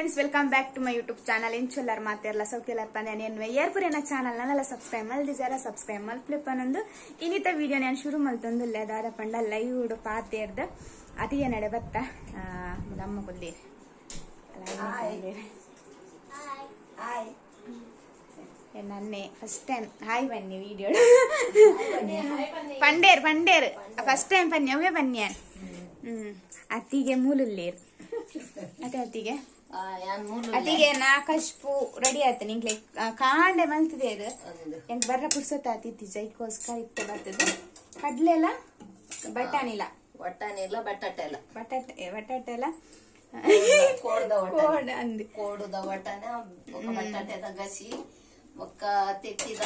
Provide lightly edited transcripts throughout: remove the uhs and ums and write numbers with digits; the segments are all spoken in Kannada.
Friends, welcome back to my YouTube channel. ಎಂಚೊಲ್ಲರ್ ಮಾತೆರ್ಲ ಸೌಖ್ಯಲರ್ ಪಂದೆ ಏರ್ಪುರೇನ ಚಾನಲ್ ನನ್ನೆಲ್ಲ ಸಬ್ಸ್ಕ್ರೈಬ್ ಮಲ್ದಿಜಾರ ಸಬ್ಸ್ಕ್ರೈಬ್ ಮಲ್ಪ್ಲಿಪ್ಪನೊಂದು ಇನ್ನಿತ ವಿಡಿಯೋ ನಾನು ಶುರು ಮಲ್ತೊಂದುಲ್ಲೆ ದಾದ ಪಂಡ ಲೈವ್ ಉಡು ಪಾತೇರ್ದ ಅತಿಗೆ ನಡೆ ಬತ್ತ ಅಮ್ಮ ಕೊಲ್ಲೇರಿ ನನ್ನೆ ಫಸ್ಟ್ ಟೈಮ್ ಹಾಯ್ ಬನ್ನಿ ವಿಡಿಯೋ ಪಂಡೇರ್ ಫಸ್ಟ್ ಟೈಮ್ ಬನ್ನಿ ಅವೇ ಬನ್ನಿ ಅತ್ತಿಗೆ ಮೂಲುಲ್ಲೇರು ಅದೇ ಅತಿಗೆ ನಾ ಕಶ್ಪು ರೆಡಿ ಆಯ್ತು ನಿಂಗೆ ಕಾಂಡೆ ಬಂತಿದೆ ಅದು ಹೆಂಗ್ ಬರ್ರ ಪುರ್ಸತ್ ಆತಿತ್ತು ಜೈಕೋಸ್ಕರ ಇತ್ತು ಬರ್ತದೆ ಕಡ್ಲೆ ಎಲ್ಲ ಬಟಾಣಿ ಇಲ್ಲ ಬಟಾಟೆ ಎಲ್ಲ ಕೋಡುದ ಬಟಾಣೆ ಬಟಾಟೆದ ಗಸಿ ಒಕ್ಕ ತೆತ್ತಿದ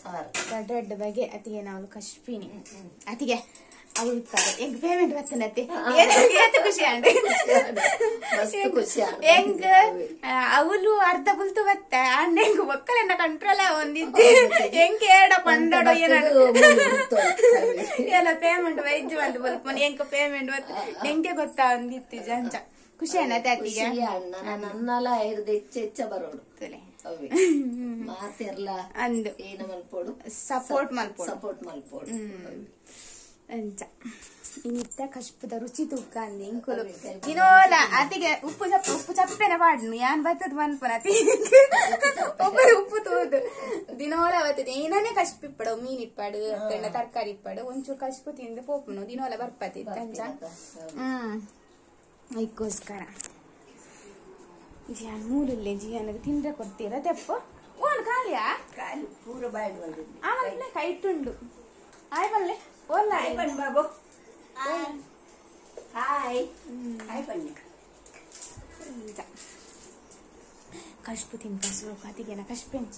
ಸಾರು ದೊಡ್ಡ ಬಗೆ ಅತಿಗೆ ನಾವು ಕಶ್ಪಿನಿ ಅತಿಗೆ ಅವಳು ಹೆಂಗ್ ಪೇಮೆಂಟ್ ಬರ್ತನತ್ತೆ ಖುಷಿ ಹೆಂಗ್ ಅವಳು ಅರ್ಧ ಬುಲ್ತು ಬತ್ತ ಅಣ್ಣ ಹೆಂಗ್ ಒಕ್ಕಲೆನ್ನ ಕಂಟ್ರೋಲ್ ಒಂದಿದ್ದೆ ಹೆಂಗ್ ಏಡ ಪಂಡಡೋ ಎಲ್ಲ ಪೇಮೆಂಟ್ ವೈಜ್ ಬಂದು ಬಲ್ಪನ್ ಹೆಂಗ್ ಪೇಮೆಂಟ್ ಬತ್ತ ಹೆಂಗೆ ಗೊತ್ತಾ ಒಂದಿತ್ತು ಜಂಚ ಖುಷಿ ಅನ್ನತ್ತೆ ಅತಿಗೆ ನನ್ನಲ್ಲ ಹೆಚ್ಚ ಬರೋಡು ಮಾತೆರ್ಲ ಅಂದು ಏನ ಮಲ್ಪೋಡು ಸಪೋರ್ಟ್ ಮಲ್ಪೋಡು ಅಂಚ ಇನ್ನಿತ್ತ ಕಶ್ಪದ ರುಚಿ ತೂಕ ಅಂದಿ ಇಂಕುಲು ದಿನೋಲ ಅತಿಗೆ ಉಪ್ಪು ಚಪ್ಪೆನ ಪಾಡ್ನು ಯಾನ್ ಬತ್ತದ ಮನ್ಪನ ಉಪ್ಪು ತೂದು ದಿನೋಲ ಬರ್ತದೆ ಏನನೇ ಕಶ್ಪ ಇಪ್ಪಡು ಮೀನ್ ಇಪ್ಪಡು ತರಕಾರಿ ಇಪ್ಪಡು ಒಂಚೂರು ಕಶ್ಪು ತಿಂದು ಪೋಪುನು ದಿನೋಲ ಬರ್ಪತಿತ್ತು ಅಂಚ ಅದಕ್ಕೋಸ್ಕರ ಜಿಯಾನ್ ಮೂಲುಲ್ಲೆ ಜಿಯಾನಿಗೆ ತಿಂದ್ರೆ ಕೊಡ್ತೀರಾ ತೆಪ್ಪ ಓನ್ ಖಾಲಿಯಾ ಪೂರ ಬಾಯ್ಡ್ ಆಮೇಲೆ ಕೈಟುಂಡು ಆಯ್ ಬಲ್ಲೆ ಓಲ್ಲ ಬಾಬು ಹಾಯ್ ಬನ್ನಿ ಕಶ್ಪು ತಿಂತ ಸ್ವಲ್ಪ ಅತಿಗೆನ ಕಶ್ಪೆಂಚ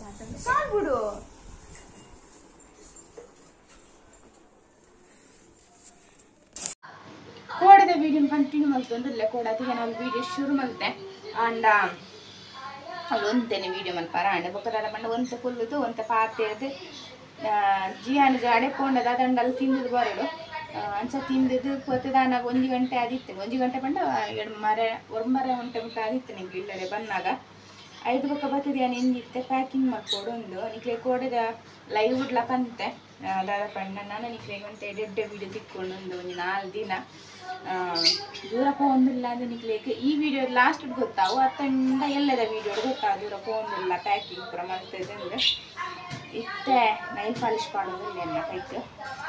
ಸಾಲ್ ಬಿಡು ಕೋಡದ ವಿಡಿಯೋ ಕಂಟಿನ್ಯೂ ಮಾಡ್ತಂದ್ರೆ ಕೋಡ ಅತಿಗೆ ನಾವು ವಿಡಿಯೋ ಶುರು ಮಾಡ್ತೆ ಅಂಡ ಅಲ್ಲಿ ಒಂತೇನೆ ವಿಡಿಯೋ ಮಲ್ಪಾರ ಅಂಡ ಬೊಕ್ಕದಾದ ಪಂಡ ಒಂತೆ ಕುಲ್ಲುದು ಒಂತೆ ಪಾತೇದು ಜಿಯಾನಿಗೆ ಅಡೆಕೊಂಡದ ಅದಂಡಲ್ಲಿ ತಿಂದದು ಬರೋಡು ಅಂಚ ತಿಂದದು ಪೊತ್ತದಾನಾಗ 1 ಗಂಟೆ ಆದಿತ್ತು 1 ಗಂಟೆ ಪಂಡ 1 ಗಂಟೆ ಬಿಟ್ಟು ಆದಿತ್ತು ನಿಂಗೆ ಇಲ್ಲಡೆ ಬಂದಾಗ 5 ಬೊಕ್ಕ ಬರ್ತದೆ ಎಂದಿತ್ತೆ ಪ್ಯಾಕಿಂಗ್ ಮಾಡ್ಕೊಡು ಒಂದು ನಿಕ್ಲೆ ಕೋಡದ ಲೈವ್ ಉಡ್ಲ ಕಂತೆ ದಾದ ಪಂಡ ನಾನು ನಿಕ್ಲೆ ಗಂಟೆ ಡೆಡ್ಡೆ ವಿಡಿಯೋ ತಿಕ್ಕೊಂಡು ಒಂದು 4 ದಿನ ದೂರ ಪೋಂದಿಲ್ಲ ಅಂದ್ರೆ ನಿಕ್ಲೇಗೆ ಈ ವಿಡಿಯೋ ಲಾಸ್ಟ್ ಗೊತ್ತಾವು ಅತ್ತಂಡ ಎಲ್ಲದ ವಿಡಿಯೋ ಗೊತ್ತಾವ ದೂರ ಪೋಂದಿಲ್ಲ ಪ್ಯಾಕಿಂಗ್ ಪೂರ ಮಾಡ್ತದೆ ಅಂದ್ರೆ ಇತ್ತೆ ನೈಲ್ ಪಾಲಿಶ್ ಪಾಡೋದಿಲ್ಲ ಎನ್ನ ಕೈಕ್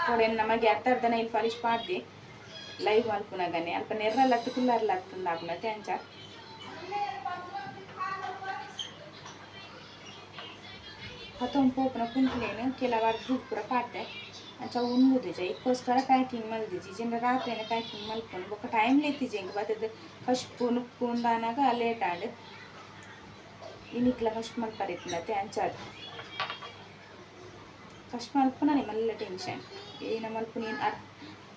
ಕೂಡ ನಮಗೆ ಅರ್ಥರ್ಧ ನೈಲ್ ಪಾಲಿಶ್ ಪಾಡ್ದೆ ಲೈವ್ ಮಲ್ಪುನಾಗನೆ ಅಲ್ಪ ನೆರ್ರಲ್ಲತ್ತು ಕುಲ್ಲರ್ಲತ್ತಂದು ಆಗುನತ್ತೆ ಅಂಚ ಹೊತ್ತೊಂದು ಪೋಪನ ಕುಂತ್ಲೇನು ಕೆಲವರ್ದು ಪೂರ ಪಾಡ್ದೆ ಅಂಚ ಉಣ್ಬುದು ಇದಕ್ಕೋಸ್ಕರ ಪ್ಯಾಕಿಂಗ್ ಮಲ್ದಿಜಿ ಜನ ರಾತ್ರಿನೇ ಪ್ಯಾಕಿಂಗ್ ಮಲ್ಕೊಂಡು ಬೊಕ್ಕ ಟೈಮ್ ಲೆತ್ತಿಜಿ ಹೆಂಗೆ ಬರ್ತದೆ ಕಶ್ಪು ನುಪ್ಪು ಉಂಡಾನಾಗ ಲೇಟ್ ಆಡು ಇನ್ನಿಕ್ಲ ಕಶ್ಪ್ ಮಲ್ಪರಿತ್ತಂದತ್ತೆ ಅಂಚಾದು ಕಷ್ಟ ಮಲ್ಪುನ ನಿಮ್ಮಲ್ಲ ಟೆನ್ಷನ್ ಏನ ಮಲ್ಪುನ ಏನು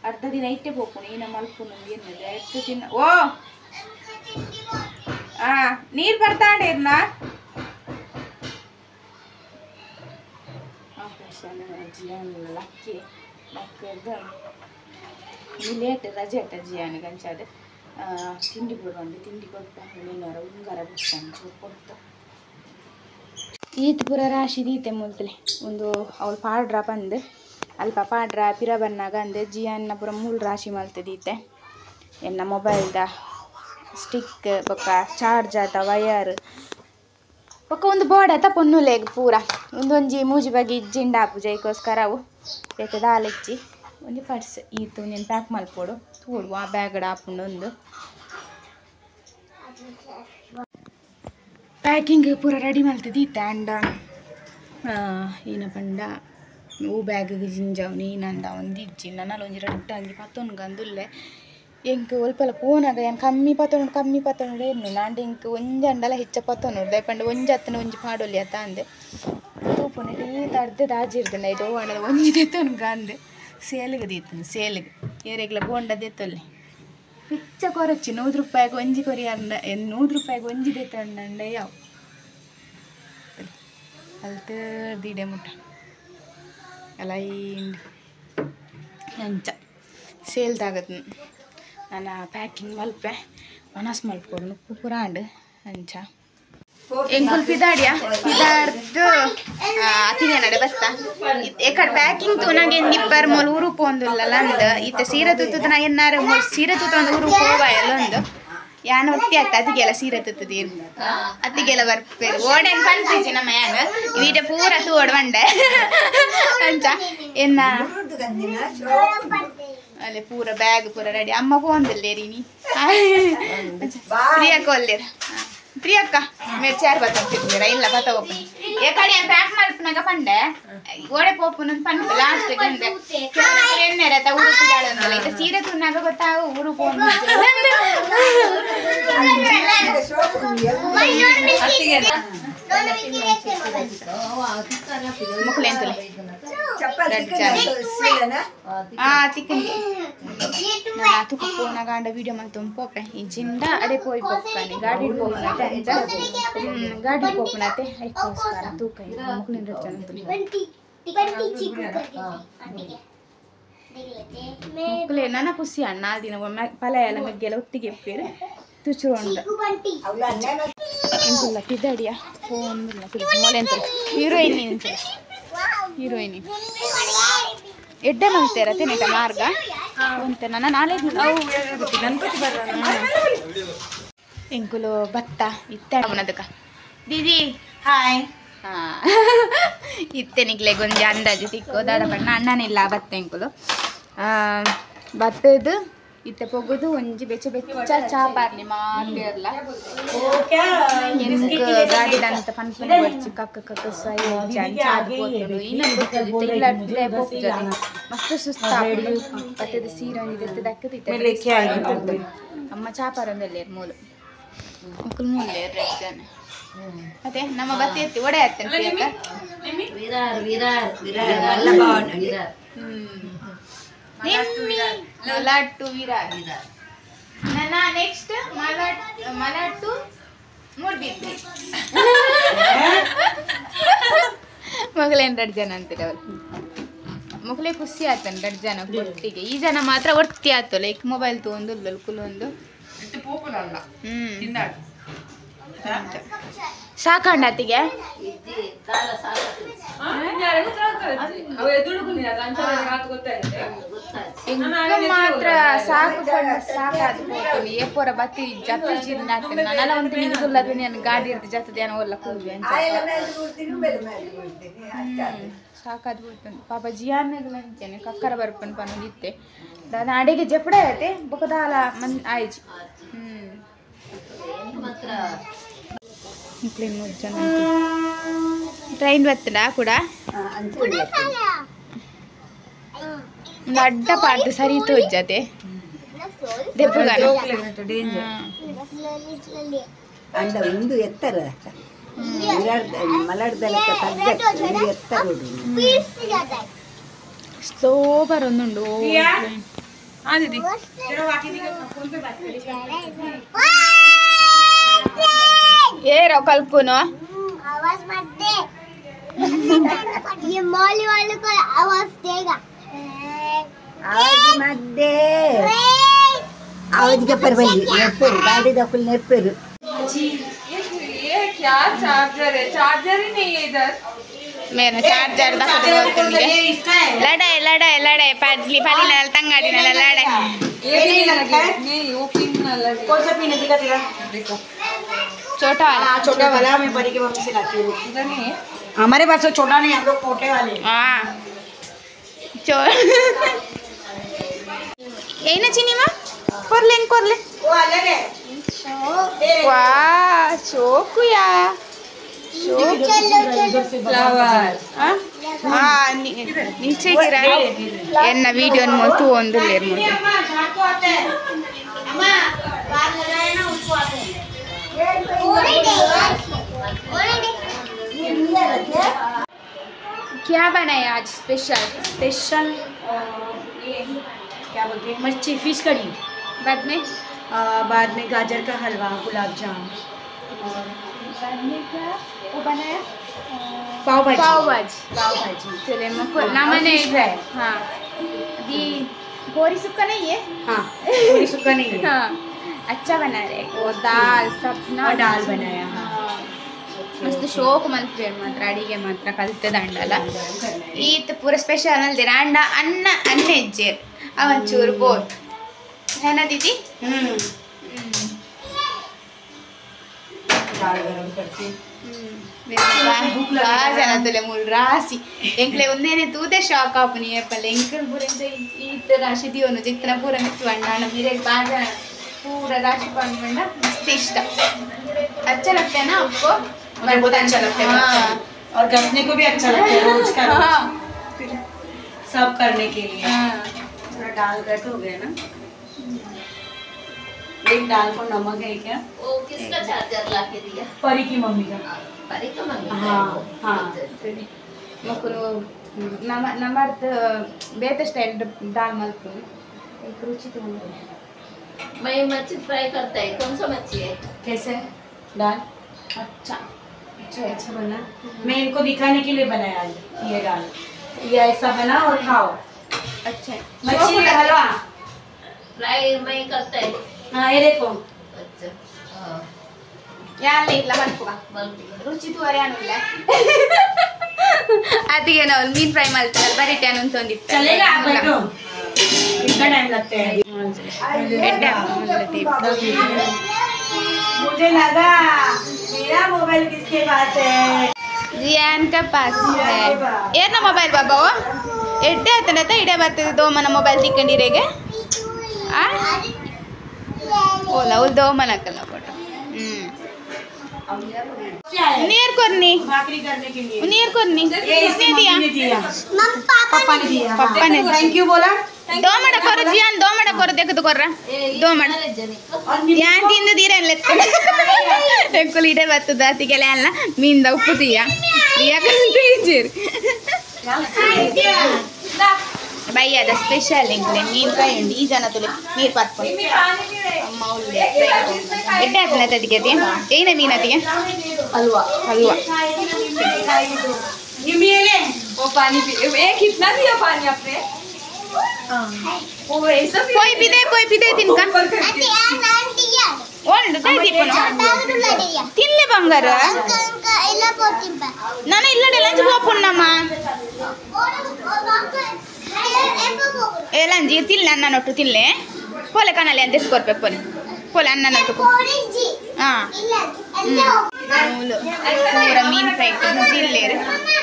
ಅರ್ಧ ದಿನ ಇಟ್ಟೆ ಹೋಗ್ಪುನ ಏನ ಮಲ್ಪುನ ಏನಿದೆ ಎಷ್ಟು ದಿನ ಓ ನೀರು ಬರ್ತಾಂಡೇರ್ನಾ ಲಕ್ಕದ ಲೇಟ್ ರಜೆ ಆಯ್ತ ಜಿಯಾನಿಗೆ ಅಂಚಾದ ತಿಂಡಿ ಕೊಡುವಂಡೆ ತಿಂಡಿ ಕೊಟ್ಟ ಹುಳಿನವರ ಉಂಗಾರ ಬಿಟ್ಟು ಕೊಡ್ತಾ ಈತ್ ಪೂರ ರಾಶಿ ದೀತೆ ಮುಲ್ತಲೆ ಒಂದು ಅವಳು ಪಾಡ್ರ ಬಂದು ಅಲ್ಪ ಪಾಡ್ರ ಪಿರ ಬನ್ನಾಗ ಅಂದೆ ಜಿಯನ್ನ ಪೂರ 3 ರಾಶಿ ಮಲ್ತದೀತೆ ಎನ್ನ ಮೊಬೈಲ್ದ ಸ್ಟಿಕ್ ಬೊಕ್ಕ ಚಾರ್ಜ್ ಆತ ವಯರ್ ಬೊಕ್ಕ ಒಂದು ಬೋರ್ಡ್ ಆತ ಪೊನ್ನುಲೆಗ್ ಪೂರ ಒಂದೊಂಜಿ ಮೂಜಿ ಬಗೆ ಇಜ್ಜಿಂಡ ಆಪು ಜೈಕೋಸ್ಕರ ಅವು ಬೇತೆ ದಾಲೆಜ್ಜಿ ಒಂದು ಪರ್ಸ್ ಈತು ನೀನು ಪ್ಯಾಕ್ ಮಲ್ಪೋಡು ತೂಡುವ ಆ ಬ್ಯಾಗಡ ಹಾಕೊಂಡು ಒಂದು ಪ್ಯಾಕಿಂಗ್ ಪೂರ ರೆಡಿ ಮಲ್ತದೀತ ಆ್ಯಂಡ್ ಏನ ಪಂಡ ಹೂ ಬ್ಯಾಗಿಗೆ ಜಿಂಜವು ನೀನಂದ ಒಂದು ಇಜ್ಜಿ ನನ್ನಲ್ಲಿ ಒಂಜಿ ರಡ್ಡಾಗಿ ಪತ್ತೊನ್ಗಂದುಲ್ಲೆ ಎಂಕ್ ಒಲ್ಪಲ ಪೋನಾಗ ಏನು ಕಮ್ಮಿ ಪತ್ತೊಂಡು ಏನು ನಾಂಡೆ ಇಂಕ್ ಒಂಜಿ ಅಂಡಲ ಹೆಚ್ಚ ಪತ್ತೊಂಡು ದಯಪಂಡ ಒಂಜಿ ಹತ್ತನ ಒಂಜಿ ಪಾಡೊಲಿ ಅತ್ತ ಅಂದೆ ತೂಪುನ ಈತ ಅರ್ಧ ದಾಜಿರ್ದೆ ನೈಟ್ ಓ ಒಂಜಿ ದೆತ್ತೊನ್ಗ ಅಂದೆ ಸೇಲಿಗೆ ದೀತಂದು ಸೇಲಿಗೆ ಏರೆಗ್ಲ ಬೋಂಡ ದೆತ್ತೊಲ್ಲೆ ಹೆಚ್ಚ ಕೊರಚಿ 100 ರೂಪಾಯಿಗೆ ಒಂಜಿ ಕೊರಿಯಂಡ 100 ರೂಪಾಯಿಗೆ ಒಂಜಿ ದೆತ್ತಂಡ ಯಾವ ಅಲ್ತ ದೀಡೆ ಮುಟ್ಟ ಅಲ್ಲ ಈ ಅಂಚ ಸೇಲ್ ತಾಗತ್ ನಾನು ಪ್ಯಾಕಿಂಗ್ ಮಲ್ಪೆ ಮನಸ್ ಮಲ್ಪೊಡು ಉಪ್ಪು ಪುರಾಂಡ್ ಅಂಚ ಎಂಕುಲ್ ಪಿದಾಡಿಯಾ ಪಿದಾಡ್ದು ಅತಿಗೆ ನಡೆ ಬತ್ತ ಎಕಡೆ ಪ್ಯಾಕಿಂಗ್ ತು ನಂಗೆ ನಿಪ್ಪರ್ ಮೊಲ್ ಊರು ಪೋಂದುಲ್ಲ ಅಂದು ಇತ್ತೆ ಸೀರೆ ತುತ್ತದ ನಾ ಎನ್ನಾರು ಸೀರೆ ತುತ್ತ ಒಂದು ಊರು ಹೋವಾಯಲ್ಲ ಒಂದು ಯಾನ ಒತ್ತಿ ಆಗ್ತ ಅತಿಗೆಲ್ಲ ಸೀರೆ ತುತ್ತದೀರು ಅತಿಗೆಲ್ಲ ಬರ್ಪೇರು ಓಡೇನು ಕಣ್ತೀಜಿ ನಮ್ಮ ಯಾನ ವೀಟ ಪೂರ ತೋಡ್ ಬಂಡೆ ಅಂಚ ಎನ್ನ ಅಲ್ಲೇ ಪೂರ ಬ್ಯಾಗ್ ಪೂರ ರೆಡಿ ಅಮ್ಮ ಪೋಂದಿಲ್ಲೇರಿ ನೀ ಪ್ರಿಯಾ ಕೊಲ್ಲೇರ ಪ್ರಿಯಕ್ಕ మీరు చేరు బతంతిరా ಇಲ್ಲ బతవపు ఏ కడి ప్యాక్ మల్పనగ పండే ఓడే పోపున పన్ లాస్ట్ గంದೆ ఎన్నెరత ఊరుకుడాడంತಲ್ಲ ಈಗ ಸೀರೆ ತುನ್ನಾಗ ಗೊತ್ತಾಗ ಊರು ಪೋನ್ ಮುಕ್ಲೆಂತಲೆ ತುಕ ಪೋನಗಾಂಡ ವಿಡಿಯೋ ಮಲ್ತು ಪೋಪೆ ಈ ಜಿಂಡ ಅಡೆ ಪೋಯಿ ಪೋಪ್ಕಾನೆ ಗಾಡಿ ಪೋಪನತೆ ಗಾಡಿ ಪೋಪನತೆ ಐಕೋಸ್ಕರ ತೂಕ ಮುಕ್ಲಿಂದ ಮುಕ್ಲೆ ನನ್ನ ಖುಷಿ ಅಣ್ಣ ದಿನ ಪಲ ಎಲ್ಲ ಮಗ್ಗೆಲ್ಲ ಒಟ್ಟಿಗೆ ಎಪ್ಪೇರು ತುಚುಂಡ ಎಂಕುಲ್ಲ ಪಿದಡಿಯ ಫೋನ್ ಮೊಲೆ ಅಂತ ಹೀರೋಯಿನ್ ಹೀರೋಯಿನಿ ಎಡ್ಡೆ ಮಲ್ತೇರ ತಿನ್ನಕ ಮಾರ್ಗ ಅಂತ ನನ್ನ ನಾಳೆ ಎಂಕುಲು ಭತ್ತ ಇತ್ತೆ ಅವನದಕ್ಕ ದೀದಿ ಹಾಯ್ ಇತ್ತೆ ನಿಗ್ಲೆ ಗೊಂಜಿ ಅಂದಾಜು ತಿಕ್ಕೋ ದಾಡ ಬಣ್ಣ ಅಣ್ಣನಿಲ್ಲ ಭತ್ತ ಎಂಕುಲು ಭತ್ತದ ಇತ್ತೆ ಪೊಗುದು ಒಂಜಿ ಬೆಚ್ಚ ಬೆಚ್ಚ ಚಾಪಾರ್ಲಿ ಮಾತೇರ್ಲ ಎಂಕ್ ಗಾಡಿದಂತ ಪನ್ ಪನ್ ಬರ್ಚಿ ಕಕ್ಕ ಕಕ್ಕ ಸೈ ಚಾದ ಪೋತುಂಡು ಇನ್ನೊಂದು ಇಲ್ಲ ಇಲ್ಲೇ ಪೋಪುಜಿ ಮಸ್ತ್ ಸುಸ್ತಾಪುಡು ಪತ್ತದ ಸೀರೆ ಇದೆತ್ತ ದಕ್ಕದ ಇತ್ತೆ ಅಮ್ಮ ಚಾಪಾರೊಂದಲ್ಲೇರು ಮೂಲು ಮುಕ್ಕಲ್ ಮೂಲೇರು ರೆಡ್ಜಾನೆ ಮತ್ತೆ ನಮ್ಮ ಬತ್ತೆ ಎತ್ತಿ ಒಡೆ ಆಯ್ತೇನೆ ಮಲಾಟು ವಿರಾರ್ ನನ್ನ ನೆಕ್ಸ್ಟ್ ಮಲಾಟು ಮೂಡ್ಬಿದ್ರಿ ಮಗಳೇನು 2 ಜನ ಅಂತೀರ ಅವ್ರು ಮಗಳೇ ಖುಷಿ ಆಯ್ತಾನೆ 2 ಜನ ಒಟ್ಟಿಗೆ ಈ ಜನ ಮಾತ್ರ ಒಟ್ಟಿ ಆಯ್ತು ಲೈಕ್ ಮೊಬೈಲ್ ತೊಗೊಂಡು ಕುಲೊಂದು ಸಾಕಂಡ ಅತ್ತಿಗೆ ಮಾತ್ರ ಸಾಕು ಸಾಕಾದ ಏಪೋರ ಬತ್ತಿ ಜತ್ತ ಜೀರ್ಣ ಆಗ್ತೇನೆ ನಾನೆಲ್ಲ ಒಂದು ನಿಂಗುಲ್ಲದ ನಾನು ಗಾಡಿ ಇರ್ತಿ ಜತ್ತದ ಏನೋ ಒಲ್ಲ ಕೂದ್ವಿ ಅಂತ ಸಾಕಾದ್ ಬಿಡ್ತಾನೆ ಪಾಪ ಜಿಯಾನ್ಗಳು ಅಂತೇನೆ ಕಕ್ಕರ ಬರ್ಪನ್ ಪನ್ನೊಂದಿತ್ತೆ ನಾನು ಅಡಿಗೆ ಜಪಡ ಐತೆ ಬೊಕದಾಲ ಮನ್ ಆಯ್ಜಿ ಟ್ರೈನ್ ಬರ್ತಡ ಕೂಡ ಒಂದು ಅಡ್ಡ ಪಾಡ್ದು ಸರಿ ತೋಜ್ಜತೆ ಅಂಡ ಒಂದು ಎತ್ತರ ಸ್ಲೋ ಬರೊಂದುಂಡು ಏರೋ ಕಲ್ಪುನು आवाज मत दे ये मौली वाले को आवाज देगा आवाज मत दे आवाज के पर भाई नेपर गाड़ी दा फुल नेपर ये क्या चार्जर है चार्जर ही नहीं है इधर मेरा चार्जर दा लड़ाई लड़ाई लड़ाई पाली पाली नल तंगाड़ी नल लड़ाई ये नहीं लगा नहीं वो पिन ना लगे कौन सा पिन दिखा देखो छोटा वाला छोटा वाला मैं बड़ी के मम्मी से लाती हूँ इधर नहीं है हमारे पास तो छोटा नहीं हम लोग मोटे वाले हाँ यही ना चीनी माँ कर ले वो अलग है वाह शोकुया फ्लावर हाँ नीचे गिरा एन्न वीडियो मोतु ಒಂದು ಲೇರ್ क्या बनाया आज स्पेशल ये क्या बोलते हैं मच्छी फिश कड़ी बाद में गाजर का हलवा गुलाब जामुन और बाद में क्या वो बनाया पाव भाजी पाव भाजी चले मको ना मने हाँ दी गोरी सुक्का नहीं है? हाँ पूरी सुक्का नहीं है। हाँ अच्छा बना रहे वो दाल सब ना और दाल बनाया। हाँ ಮಸ್ತ್ ಶೋಕ್ ಮಲ್ಪೇರು ಮಾತ್ರ ಅಡಿಗೆ ಮಾತ್ರ ಕಲ್ತದ ಅಂಡಲ್ಲ ಈತ ಪೂರ ಸ್ಪೆಷಲ್ ಅಲ್ದಿರ ಅಂಡ ಅನ್ನ ಅನ್ನ ಹೆಜ್ಜೆರ್ ಅವಂಚೂರು ಬೋಟ್ ಏನ ದೀದಿ दाल गरम करती ಜನ ತಲೆ ಮೂರು ರಾಸಿ ಎಂಕ್ಲೆ ಒಂದೇನೆ ತೂತೆ ಶಾಕ್ ಆಪನಿ ಏಪಲ್ಲ ಎಂಕಲ್ ಪೂರ ಈತ ರಾಶಿ ದಿಯೋನು ಜಿತ್ತನ ಪೂರ ಮಿತ್ತು ಅಂಡ मेरे बार पूरा राशि पानी मस्त इष्ट अच्छा लगता है ना आपको? मुझे बहुत अच्छा लगता है। हाँ। और गसने को भी अच्छा लगता है रोज का रोज। हाँ। सब करने के लिए। हाँ। थोड़ा दाल घट हो गया ना। एक दाल को नमक है क्या? वो किसका चार्जर ला के दिया? परी की मम्मी का। परी का मम्मी का? हाँ हाँ मಕ್ಕಳು ನಮ್ಮದು ಬೇರೆ ಸ್ಟೈಲ್ ದಾಲ್ ಮಲ್ಪು ರುಚಿ ತಗೊಂಡು मैं मच्छी फ्राई करता है। कौन सा मच्छी है? कैसे दाल? अच्छा अच्छा बना। मैं इनको दिखाने के लिए बनाया आज ये दाल। ये ऐसा बना और खाओ। अच्छा मच्छी का हलवा। फ्राई मैं करता है। हाँ ये देखो। अच्छा हाँ ಯಾಲ್ಲ ಇಲ್ಲ ಮಲ್ಪುಗ मम्मी ರುಚಿ ತೋರ್ಯಾನಿಲ್ಲ ಅದಕ್ಕೆ ನಾವು ಮೀನ್ ಫ್ರೈ ಮಾಡ್ತಾರೆ ಬರೀ ಟ್ಯಾನ್ ಅಂತ ಒಂದಿತ್ತು चलेगा आप बैठो। कितना टाइम लगता है? मुझे लगा मेरा मोबाइल किसके पास है? जियान का पास है यार ना मोबाइल बाबा वो एड्डे आता ना इडे बರ್ತದೆ दो मन मोबाइल ತಿಕ್ಕೊಂಡಿರೆಗೆ ಆ ಓಲಾ ಉಲ್ दो मन ಹಾಕಲ್ಲ ಫೋಟೋ क्या है? नियर करनी भाकरी करने के लिए। नियर करनी ये इसकी किसने मम्मी दिया ने दिया। पापा ने दिया। पापा ने थैंक यू बोला। दो मಡ करो जियान दो मಡ करो देखो तो कर रहा दो मಡ और ಯಾನ್ ತಿಂದಿದ್ದೀರ ಅನ್ಲೆತ್ಕೊಂಡು ಎಕ್ಕುಲು ಇಡೆ ಬರ್ತದ ಅತಿಗೆಲೆ ಅಲ್ಲ ಮೀನ್ದ ಉಪ್ಪು ತೀಯ ಯಾಕಂತ ಈಜೀರ್ ಭಯ್ಯ ಅದ ಸ್ಪೆಷಲ್ ಎಂಕ್ಲೆ ಮೀನ್ ಫ್ರೈ ಉಂಡು ಈ ಜನ ತುಲೆ ನೀರು ಪರ್ಕೊಂಡು ಅಮ್ಮ ಉಳ್ಳೆ ಎಡ್ಡೆ ಆತನ ತದಿಗೆ ಏನ ಮೀನ್ ಅತಿಗೆ हलवा ಹಲ್ವಾ ये मेरे वो पानी पी एक कितना दिया पानी आपने? वो ऐसा भी ಕೊಯ್ ಪಿದೆ ತಿನ್ಕ ಅತ್ತೆ ಆಂಟಿ ಯಾರು ಒಂದು ಕೈ ದೀಪನ ತಾಗರು ಲಡಿಯ ತಿನ್ಲೆ ಬಂಗಾರ ಅಂಕ ಎಲ್ಲ ಪೋತಿಂಪ ನಾನು ಇಲ್ಲಡೆ ಲಂಚ್ ಹೋಗ್ಪುಣ್ಣಮ್ಮ ಲಂಚ್ ತಿಲ್ಲ ಅನ್ನ ನೊಟ್ಟು ತಿನ್ಲೆ ಪೋಲೆ ಕಣಲೆ ಅಂತ ಎಸ್ಕೊರ್ಬೇಕು ಪೋಲೆ ಪೋಲೆ ಅನ್ನ ನೊಟ್ಟು ಓರೆಂಜಿ ಹಾಂ ಇಲ್ಲ ಎಲ್ಲ ಪೂರ ಮೀನ್ ಫ್ರೈ ಇಲ್ಲೇರು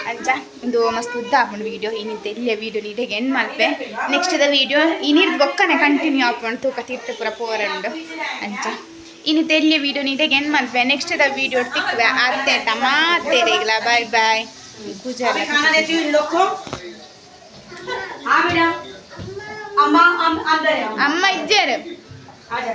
ಅಂಚ ಒಂದು ಮಸ್ತ್ ಉದ್ದ ಹಾಕೊಂಡು ವೀಡಿಯೋ ಇನ್ನಿದ್ದ ಇಲ್ಲೇ ವೀಡಿಯೋ ನೀಡಿಗೆ ಎಂಡ್ ಮಲ್ಪೆ ನೆಕ್ಸ್ಟ್ ದ ವೀಡಿಯೋ ಇನ್ನಿರ್ದು ಬೊಕ್ಕನೆ ಕಂಟಿನ್ಯೂ ಹಾಕೊಂಡು ತೂಕ ತೀರ್ಥ ಪೂರ ಪೋರಂಡು ಅಂಚ ಇನ್ನಿದ್ದ ಇಲ್ಲೇ ವೀಡಿಯೋ ನೀಡಿಗೆ ಎಂಡ್ ಮಲ್ಪೆ ನೆಕ್ಸ್ಟ್ ದ ವೀಡಿಯೋ ತಿಕ್ವೆ ಅತ್ತೆ ಮಾತೇರಿಗ್ಲ ಬಾಯ್ ಬಾಯ್ ಪೂಜಾ खाना देती हूँ इन लोग को। हाँ बेटा अम्मा अंदर है। ಅಮ್ಮ ಇದ್ದೇರು आ जा।